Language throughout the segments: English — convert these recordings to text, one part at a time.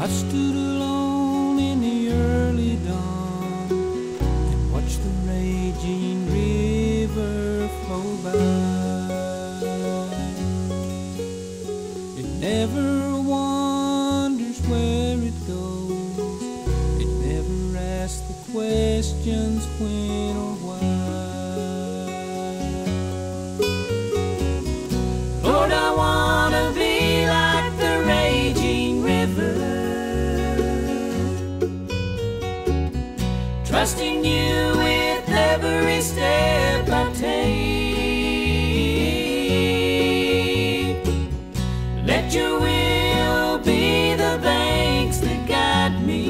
I've stood alone in the early dawn and watched the raging river flow by. It never wonders where it goes. It never asks the questions when or why. Lord, I want to be like the raging river, trusting you with every step I take. Let your will be the banks that guide me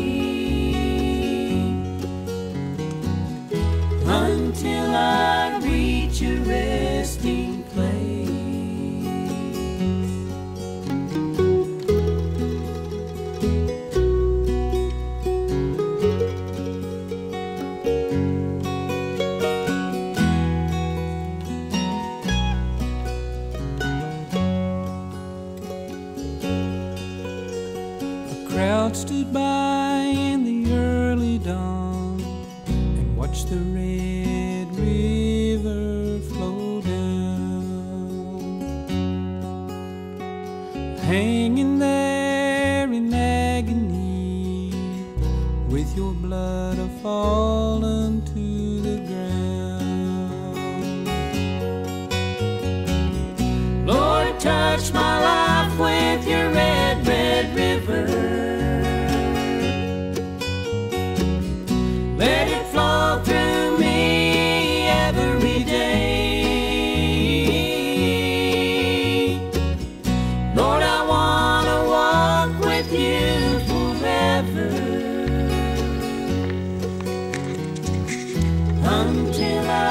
until I reach a resting place. Crowd stood by in the early dawn and watched the red river flow down, hanging there in agony with your blood a fallen to the ground. Lord, touch my life with your red, red river. Let it flow through me every day. Lord, I want to walk with you forever until I